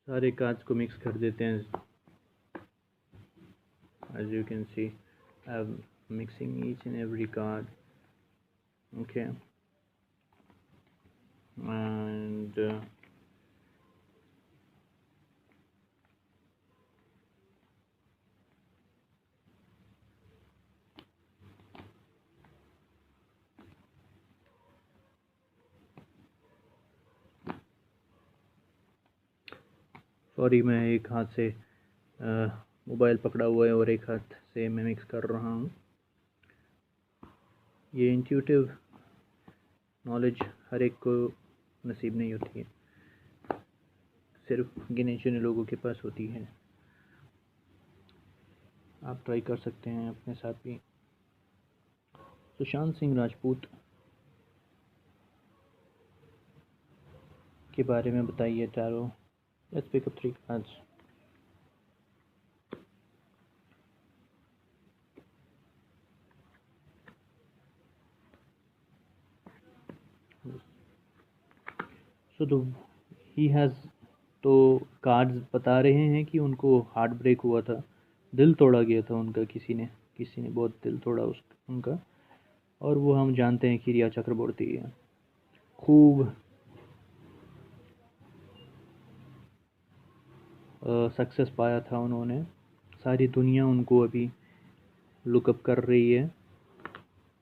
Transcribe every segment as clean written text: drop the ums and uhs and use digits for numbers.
सारे कार्ड्स को मिक्स कर देते हैं। as you can see I'm mixing each and every card. Okay, and sorry, मैं एक हाथ से मोबाइल पकड़ा हुआ है और एक हाथ से मैं मिक्स कर रहा हूँ। ये इंट्यूटिव नॉलेज हर एक को नसीब नहीं होती है, सिर्फ गिने चुने लोगों के पास होती है। आप ट्राई कर सकते हैं अपने साथ भी। सुशांत सिंह राजपूत के बारे में बताइए tarot. Let's pick up 3 cards. So he has, तो कार्ड्स बता रहे हैं कि उनको हार्ट ब्रेक हुआ था, दिल तोड़ा गया था उनका, किसी ने बहुत दिल तोड़ा उनका। और वो हम जानते हैं कि रिया चक्रवर्ती है। खूब सक्सेस पाया था उन्होंने, सारी दुनिया उनको अभी लुकअप कर रही है,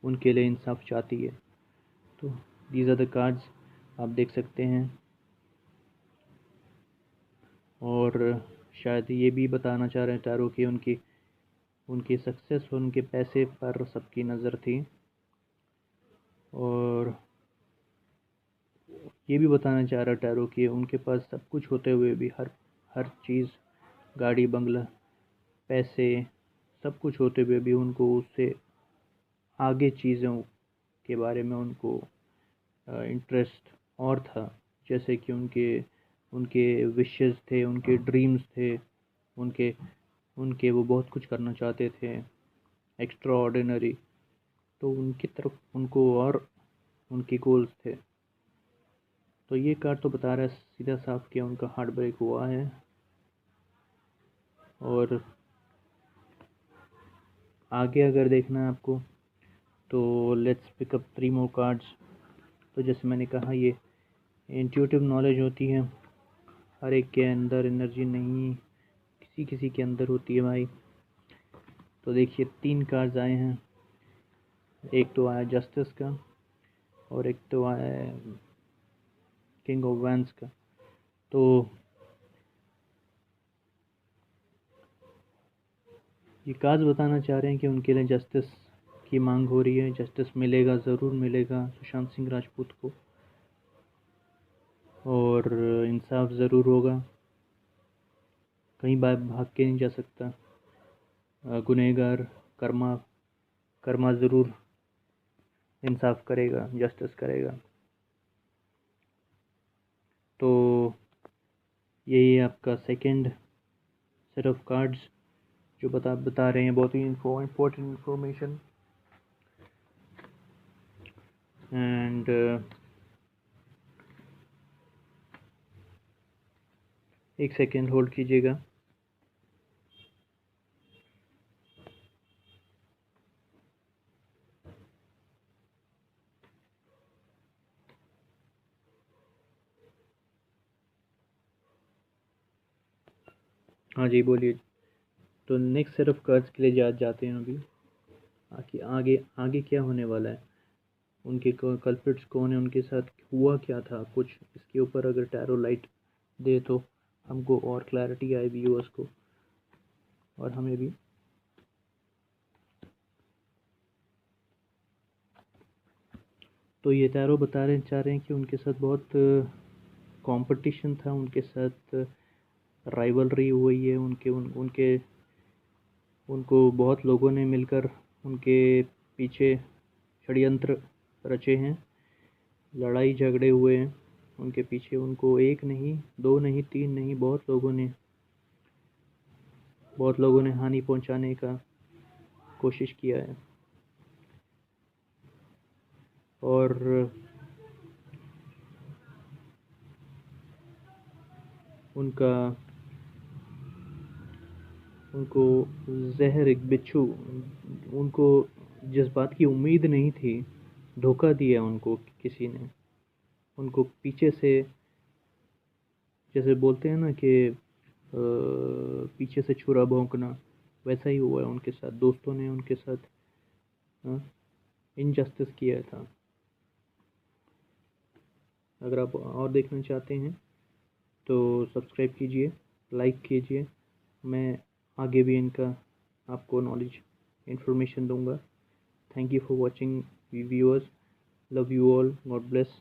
उनके लिए इंसाफ चाहती है। तो दीज आर द कार्ड्स, आप देख सकते हैं। और शायद ये भी बताना चाह रहे हैं टैरो कि उनकी सक्सेस और उनके पैसे पर सबकी नज़र थी। और ये भी बताना चाह रहा टैरो कि उनके पास सब कुछ होते हुए भी हर चीज़, गाड़ी बंगला, पैसे, सब कुछ होते हुए भी उनको उससे आगे चीज़ों के बारे में उनको इंटरेस्ट और था। जैसे कि उनके विशेस थे, उनके ड्रीम्स थे, उनके उनके वो बहुत कुछ करना चाहते थे एक्स्ट्रा ऑर्डिनरी। तो उनकी तरफ उनको और उनकी गोल्स थे। तो ये कार्ड तो बता रहा है सीधा साफ कि उनका हार्ट ब्रेक हुआ है। और आगे अगर देखना है आपको तो let's pick up 3 more cards. तो जैसे मैंने कहा, ये इंट्यूटिव नॉलेज होती है, हर एक के अंदर एनर्जी नहीं, किसी किसी के अंदर होती है भाई। तो देखिए 3 कार्ड्स आए हैं। एक तो आया जस्टिस का और एक तो आया किंग ऑफ वैंस का। तो ये कार्ड्स बताना चाह रहे हैं कि उनके लिए जस्टिस की मांग हो रही है। जस्टिस मिलेगा, ज़रूर मिलेगा सुशांत सिंह राजपूत को, और इंसाफ ज़रूर होगा। कहीं भाग के नहीं जा सकता। गुनहगार कर्मा ज़रूर इंसाफ करेगा, जस्टिस करेगा। तो यही आपका सेकंड सेट ऑफ कार्ड्स जो बता रहे हैं बहुत ही इम्पोर्टेंट इंफॉर्मेशन। एंड एक सेकेंड होल्ड कीजिएगा। हाँ जी, बोलिए। तो नेक्स्ट सेट ऑफ कार्ड्स के लिए जाते हैं अभी। आगे आगे क्या होने वाला है, उनके कल्प्रिट्स कौन है, उनके साथ हुआ क्या था कुछ, इसके ऊपर अगर टैरो लाइट दे तो हमको और क्लैरिटी आए व्यूअर्स को और हमें भी। तो ये टैरो चाह रहे हैं कि उनके साथ बहुत कंपटीशन था, उनके साथ राइवलरी हुई है, उनके उनको बहुत लोगों ने मिलकर उनके पीछे षड्यंत्र रचे हैं, लड़ाई झगड़े हुए हैं उनके पीछे। उनको एक नहीं, दो नहीं, तीन नहीं, बहुत लोगों ने हानि पहुंचाने का कोशिश किया है। और उनका उनको जहर एक बिच्छू, उनको जिस बात की उम्मीद नहीं थी, धोखा दिया उनको किसी ने, उनको पीछे से, जैसे बोलते हैं ना कि पीछे से छुरा भोंकना, वैसा ही हुआ है उनके साथ। दोस्तों ने उनके साथ इनजस्टिस किया था। अगर आप और देखना चाहते हैं तो सब्सक्राइब कीजिए, लाइक कीजिए। मैं आगे भी इनका आपको नॉलेज इन्फॉर्मेशन दूंगा। Thank you for watching viewers. Love you all, God bless.